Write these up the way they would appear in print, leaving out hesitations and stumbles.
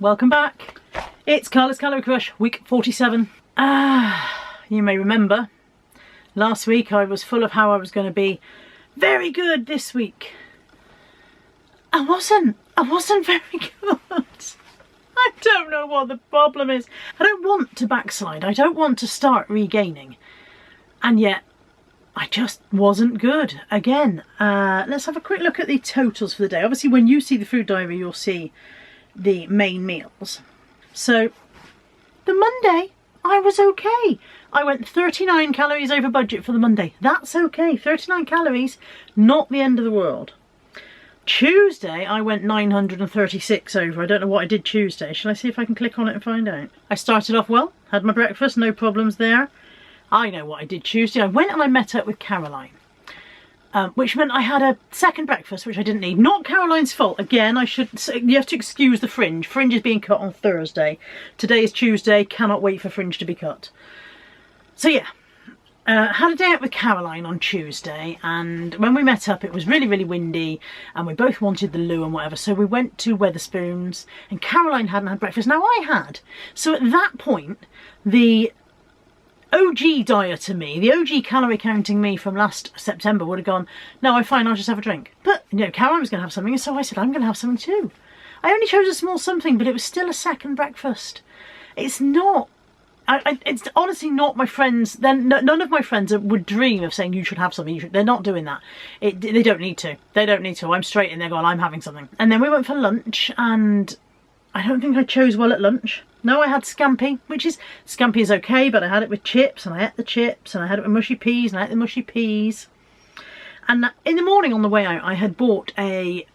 Welcome back. It's Carla's Calorie Crush, week 47. You may remember last week I was full of how I was going to be very good this week. I wasn't very good. I don't know what the problem is. I don't want to backslide. I don't want to start regaining. And yet I just wasn't good again. Let's have a quick look at the totals for the day. Obviously when you see the food diary you'll see the main meals. So the Monday I was okay. I went 39 calories over budget for the Monday. That's okay. 39 calories, not the end of the world. Tuesday I went 936 over. I don't know what I did Tuesday. Shall I see if I can click on it and find out? I started off well, had my breakfast, no problems there. I know what I did Tuesday. I went and I met up with Caroline. Which meant I had a second breakfast, which I didn't need. Not Caroline's fault. Again, you have to excuse the fringe. Fringe is being cut on Thursday. Today is Tuesday. Cannot wait for fringe to be cut. So yeah, had a day out with Caroline on Tuesday, and when we met up it was really, really windy and we both wanted the loo and whatever, so we went to Wetherspoons and Caroline hadn't had breakfast. Now I had. So at that point, the OG dieter me, the OG calorie counting me from last September would have gone, no, I'm fine, I'll just have a drink. But, you know, Caroline was going to have something, and so I said, I'm going to have something too. I only chose a small something, but it was still a second breakfast. It's not, it's honestly not my friends, none of my friends would dream of saying you should have something, they're not doing that. They don't need to. They don't need to. I'm straight in there going, I'm having something. And then we went for lunch, and I don't think I chose well at lunch. No, I had scampi, scampi is okay, but I had it with chips, and I ate the chips, and I had it with mushy peas, and I ate the mushy peas. And in the morning on the way out, I had bought a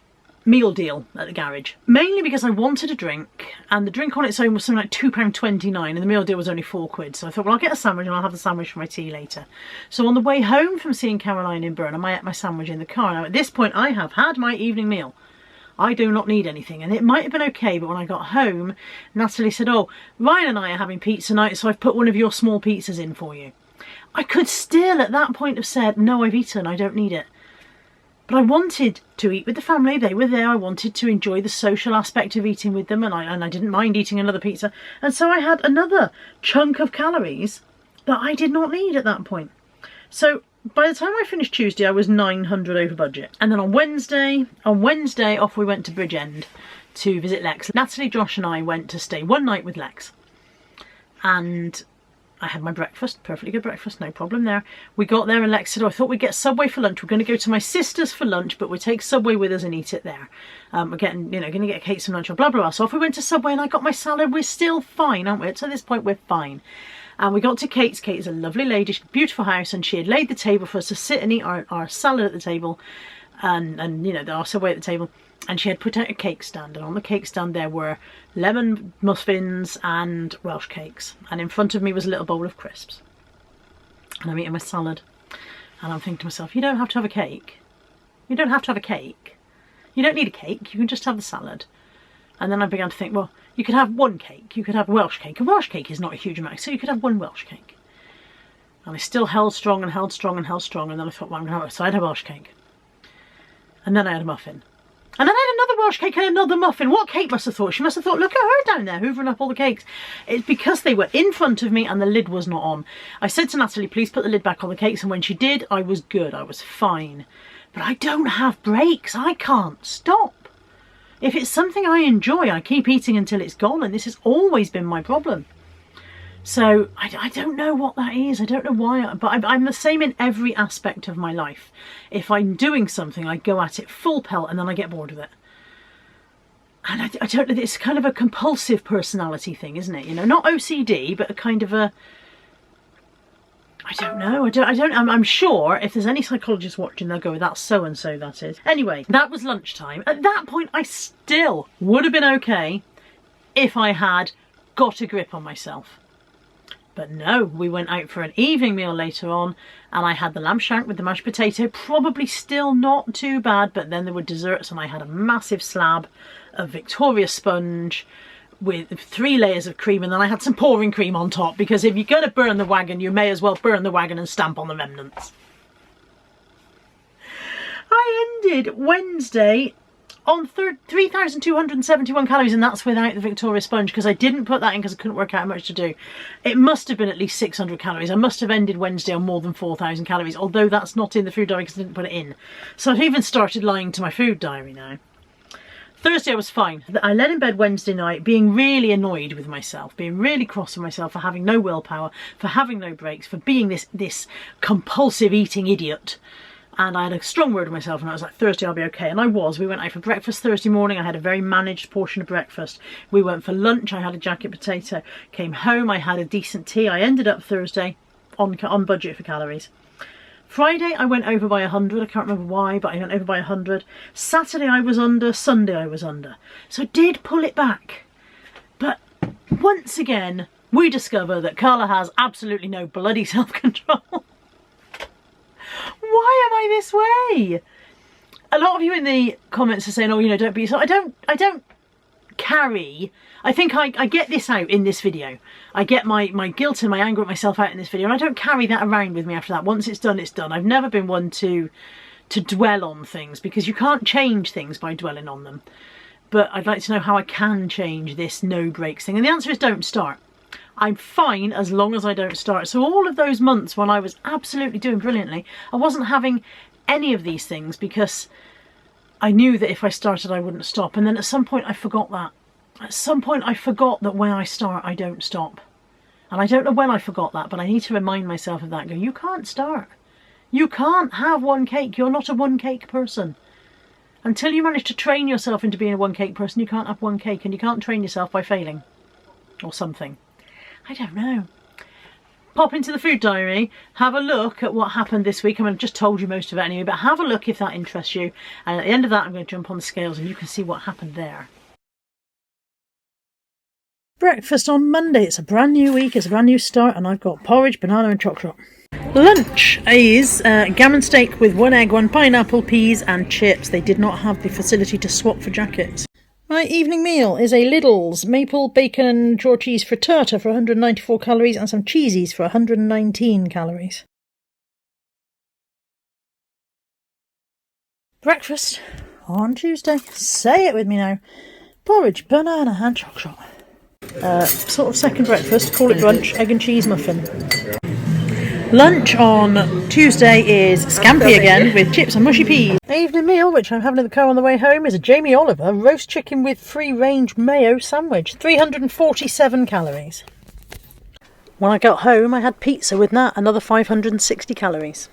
meal deal at the garage, mainly because I wanted a drink, and the drink on its own was something like £2.29, and the meal deal was only £4. So I thought, well, I'll get a sandwich and I'll have the sandwich for my tea later. So on the way home from seeing Caroline in Burnham, I ate my sandwich in the car. Now at this point, I have had my evening meal. I do not need anything, and it might have been okay, but when I got home, Natalie said, oh, Ryan and I are having pizza night, so I've put one of your small pizzas in for you. I could still at that point have said, no, I've eaten, I don't need it. But I wanted to eat with the family, they were there, I wanted to enjoy the social aspect of eating with them, and I didn't mind eating another pizza, and so I had another chunk of calories that I did not need at that point. So by the time I finished Tuesday, I was 900 over budget. And then on Wednesday, off we went to Bridgend to visit Lex. Natalie, Josh and I went to stay one night with Lex. And I had my breakfast, perfectly good breakfast, no problem there. We got there and Lex said, oh, I thought we'd get Subway for lunch. We're going to go to my sister's for lunch, but we'll take Subway with us and eat it there. We're getting, you know, going to get Kate some lunch or blah, blah, blah. So off we went to Subway and I got my salad. We're still fine, aren't we? To this point, we're fine. And we got to Kate's. Kate is a lovely lady, she's a beautiful house, and she had laid the table for us to sit and eat our salad at the table, and you know, our Subway at the table. And she had put out a cake stand, and on the cake stand there were lemon muffins and Welsh cakes. And in front of me was a little bowl of crisps. And I'm eating my salad, and I'm thinking to myself, you don't have to have a cake. You don't have to have a cake. You don't need a cake, you can just have the salad. And then I began to think, well, you could have one cake, you could have Welsh cake. A Welsh cake is not a huge amount, so you could have one Welsh cake. And I still held strong and held strong and held strong, and then I thought, well, I'm going to have it. So I had a Welsh cake. And then I had a muffin. And then I had another Welsh cake and another muffin. What Kate must have thought? She must have thought, look at her down there hoovering up all the cakes. It's because they were in front of me and the lid was not on. I said to Natalie, please put the lid back on the cakes, and when she did, I was good, I was fine. But I don't have breaks, I can't stop. If it's something I enjoy, I keep eating until it's gone, and this has always been my problem. So I don't know what that is. I don't know why, but I'm the same in every aspect of my life. If I'm doing something, I go at it full pelt and then I get bored of it. And I don't know, it's kind of a compulsive personality thing, isn't it? You know, not OCD, but a kind of a, I don't know. I'm sure if there's any psychologists watching, they'll go, that's so-and-so, that is. Anyway, that was lunchtime. At that point, I still would have been okay if I had got a grip on myself. But no, we went out for an evening meal later on, and I had the lamb shank with the mashed potato. Probably still not too bad, but then there were desserts, and I had a massive slab of Victoria sponge with 3 layers of cream, and then I had some pouring cream on top, because if you're going to burn the wagon, you may as well burn the wagon and stamp on the remnants. I ended Wednesday on 3,271 calories, and that's without the Victoria sponge, because I didn't put that in because I couldn't work out how much to do. It must have been at least 600 calories. I must have ended Wednesday on more than 4,000 calories, although that's not in the food diary because I didn't put it in. So I've even started lying to my food diary now. Thursday I was fine. I lay in bed Wednesday night being really annoyed with myself, being really cross with myself for having no willpower, for having no breaks, for being this compulsive eating idiot. And I had a strong word with myself, and I was like, Thursday I'll be okay. And I was. We went out for breakfast Thursday morning. I had a very managed portion of breakfast. We went for lunch. I had a jacket potato. Came home. I had a decent tea. I ended up Thursday on budget for calories. Friday I went over by 100. I can't remember why, but I went over by 100. Saturday I was under. Sunday I was under. So I did pull it back. But once again, we discover that Carla has absolutely no bloody self-control. Why am I this way? A lot of you in the comments are saying, oh, you know, don't be so. I don't carry. I think I get this out in this video. I get my guilt and my anger at myself out in this video, and I don't carry that around with me after that. Once it's done, it's done. I've never been one to dwell on things, because you can't change things by dwelling on them. But I'd like to know how I can change this no breaks thing, and the answer is don't start. I'm fine as long as I don't start. So all of those months when I was absolutely doing brilliantly, I wasn't having any of these things because I knew that if I started I wouldn't stop. And then at some point I forgot that. At some point I forgot that when I start I don't stop. And I don't know when I forgot that, but I need to remind myself of that. Go, you can't start. You can't have one cake. You're not a one cake person. Until you manage to train yourself into being a one cake person, you can't have one cake, and you can't train yourself by failing or something. I don't know. Pop into the food diary, have a look at what happened this week. I mean, I've just told you most of it anyway, but have a look if that interests you. And at the end of that, I'm going to jump on the scales and you can see what happened there. Breakfast on Monday. It's a brand new week, it's a brand new start, and I've got porridge, banana and chocolate. Lunch is gammon steak with 1 egg, 1 pineapple, peas and chips. They did not have the facility to swap for jackets. My evening meal is a Lidl's maple bacon and raw cheese frittata for 194 calories and some cheesies for 119 calories. Breakfast on Tuesday. Say it with me now. Porridge, banana and chocolate. Sort of second breakfast, call it brunch, egg and cheese muffin. Lunch on Tuesday is scampi again with chips and mushy peas. Evening meal, which I'm having in the car on the way home, is a Jamie Oliver roast chicken with free-range mayo sandwich, 347 calories. When I got home I had pizza with that, another 560 calories.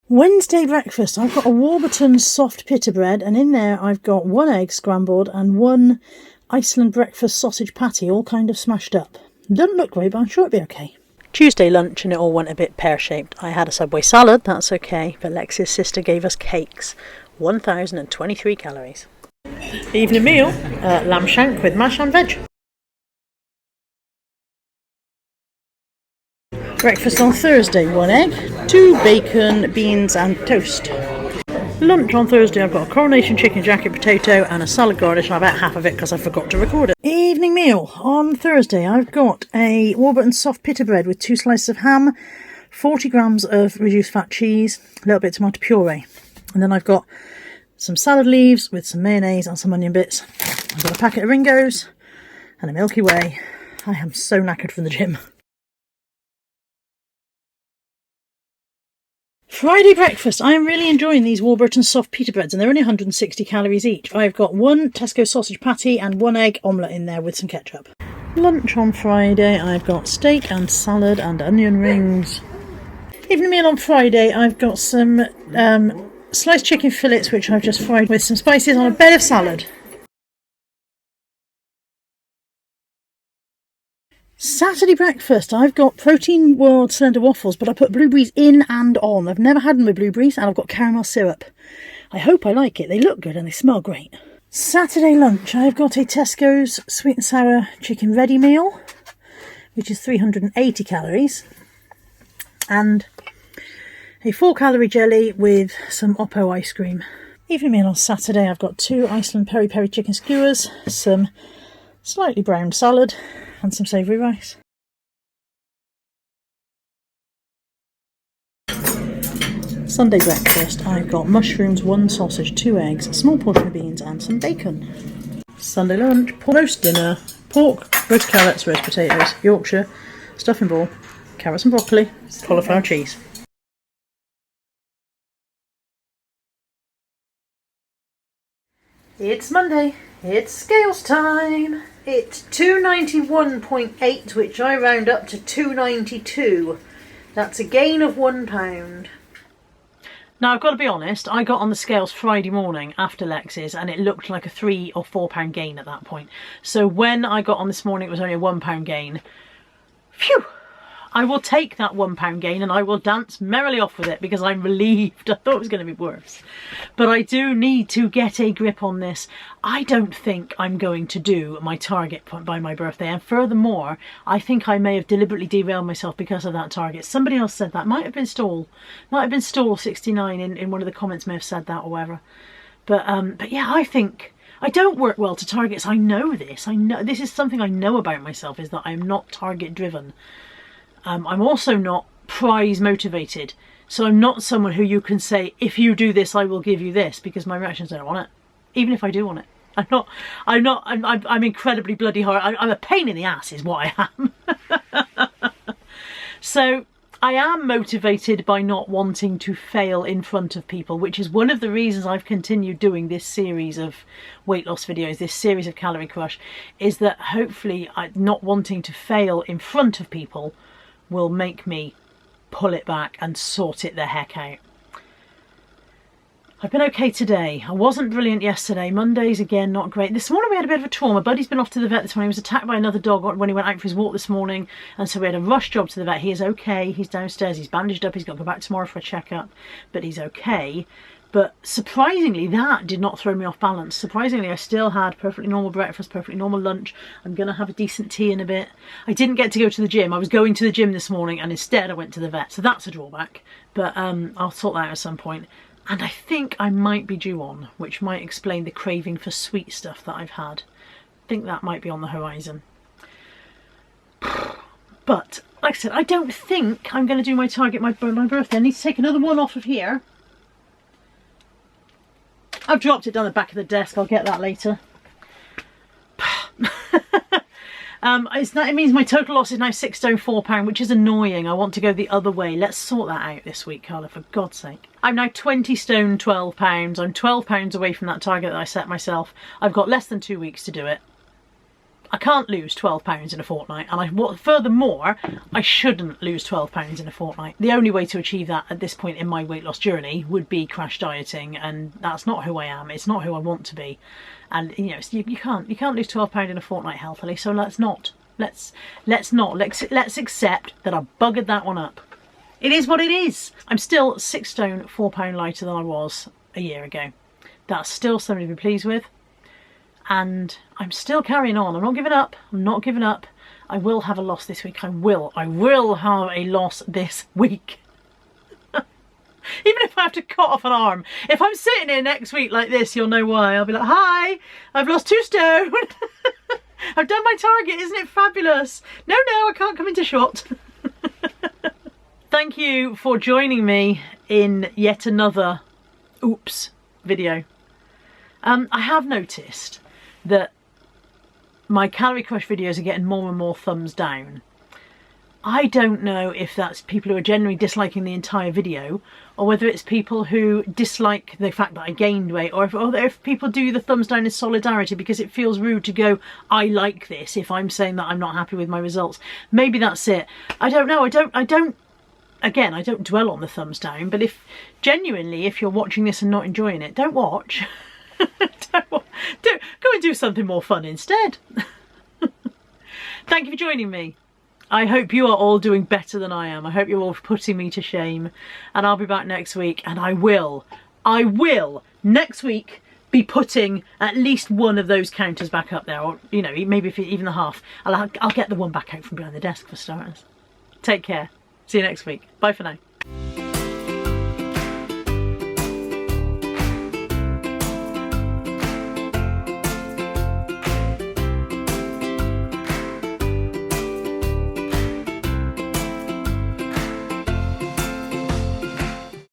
Wednesday breakfast, I've got a Warburton soft pita bread, and in there I've got 1 egg scrambled and 1 Iceland breakfast sausage patty, all kind of smashed up. Doesn't look great, but I'm sure it'll be okay. Tuesday lunch, and it all went a bit pear-shaped. I had a Subway salad, that's okay, but Lexi's sister gave us cakes, 1,023 calories. Evening meal, lamb shank with mash and veg. Breakfast on Thursday, 1 egg, 2 bacon, beans and toast. Lunch on Thursday, I've got a coronation chicken jacket potato and a salad garnish, and I've ate half of it because I forgot to record it. Evening meal on Thursday, I've got a Warburton soft pita bread with 2 slices of ham, 40 grams of reduced fat cheese, a little bit of tomato puree. And then I've got some salad leaves with some mayonnaise and some onion bits. I've got a packet of Ringos and a Milky Way. I am so knackered from the gym. Friday breakfast. I am really enjoying these Warburton soft pita breads, and they're only 160 calories each. I've got 1 Tesco sausage patty and 1 egg omelette in there with some ketchup. Lunch on Friday, I've got steak and salad and onion rings. Evening meal on Friday, I've got some sliced chicken fillets which I've just fried with some spices on a bed of salad. Saturday breakfast, I've got Protein World Slender Waffles, but I put blueberries in and on. I've never had them with blueberries, and I've got caramel syrup. I hope I like it. They look good and they smell great. Saturday lunch, I've got a Tesco's sweet and sour chicken ready meal, which is 380 calories, and a 4-calorie jelly with some Oppo ice cream. Evening meal on Saturday, I've got 2 Iceland peri-peri chicken skewers, some slightly browned salad, and some savoury rice. Sunday breakfast, I've got mushrooms, 1 sausage, 2 eggs, a small portion of beans and some bacon. Sunday lunch, roast dinner, pork, roast carrots, roast potatoes, Yorkshire, stuffing ball, carrots and broccoli, cauliflower cheese. It's Monday, it's scales time. It's 291.8, which I round up to 292. That's a gain of £1. Now I've got to be honest, I got on the scales Friday morning after Lex's and it looked like a £3 or £4 gain at that point. So when I got on this morning it was only a £1 gain. Phew! I will take that £1 gain and I will dance merrily off with it because I'm relieved. I thought it was going to be worse. But I do need to get a grip on this. I don't think I'm going to do my target by my birthday. And furthermore, I think I may have deliberately derailed myself because of that target. Somebody else said that. Might have been Stall. Might have been Stall69 in one of the comments may have said that or whatever. But yeah, I think I don't work well to targets. I know this. I know this is something I know about myself, is that I'm not target driven. I'm also not prize motivated, so I'm not someone who you can say, if you do this I will give you this, because my reactions don't want it, even if I do want it. I'm incredibly bloody hard. I'm a pain in the ass is what I am. So I am motivated by not wanting to fail in front of people, which is one of the reasons I've continued doing this series of weight loss videos, this series of Calorie Crush, is that hopefully not wanting to fail in front of people will make me pull it back and sort it the heck out. I've been okay today. I wasn't brilliant yesterday. Mondays, again, not great. This morning we had a bit of a trauma. Buddy's been off to the vet this morning. He was attacked by another dog when he went out for his walk this morning. And so we had a rush job to the vet. He is okay. He's downstairs. He's bandaged up. He's got to go back tomorrow for a checkup. But he's okay. But surprisingly, that did not throw me off balance. Surprisingly, I still had perfectly normal breakfast, perfectly normal lunch. I'm going to have a decent tea in a bit. I didn't get to go to the gym. I was going to the gym this morning and instead I went to the vet. So that's a drawback. But I'll sort that out at some point. And I think I might be due on, which might explain the craving for sweet stuff that I've had. I think that might be on the horizon. But, like I said, I don't think I'm going to do my target my birthday. I need to take another one off of here. I've dropped it down the back of the desk. I'll get that later. It means my total loss is now 6 stone £4, which is annoying. I want to go the other way. Let's sort that out this week, Carla, for God's sake. I'm now 20 stone £12. I'm £12 away from that target that I set myself. I've got less than 2 weeks to do it. I can't lose £12 in a fortnight, and furthermore, I shouldn't lose £12 in a fortnight. The only way to achieve that at this point in my weight loss journey would be crash dieting, and that's not who I am. It's not who I want to be, and you know you can't lose £12 in a fortnight healthily. So let's accept that I buggered that one up. It is what it is. I'm still 6 stone £4 lighter than I was a year ago. That's still something to be pleased with. And I'm still carrying on. I'm not giving up. I'm not giving up. I will have a loss this week. I will have a loss this week. Even if I have to cut off an arm. If I'm sitting here next week like this, you'll know why. I'll be like, hi, I've lost 2 stone. I've done my target. Isn't it fabulous? No, I can't come into shot. Thank you for joining me in yet another oops video. I have noticed that my Calorie Crush videos are getting more and more thumbs down. I don't know if that's people who are generally disliking the entire video, or whether it's people who dislike the fact that I gained weight, or if people do the thumbs down in solidarity because it feels rude to go, I like this, if I'm saying that I'm not happy with my results. Maybe that's it. I don't know. Again, I don't dwell on the thumbs down, but if you're watching this and not enjoying it, don't watch. Go and do something more fun instead. Thank you for joining me. I hope you are all doing better than I am. I hope you're all putting me to shame, and I'll be back next week, and I will next week be putting at least one of those counters back up there, or you know, maybe even the half. I'll get the one back out from behind the desk for starters. Take care. See you next week. Bye for now.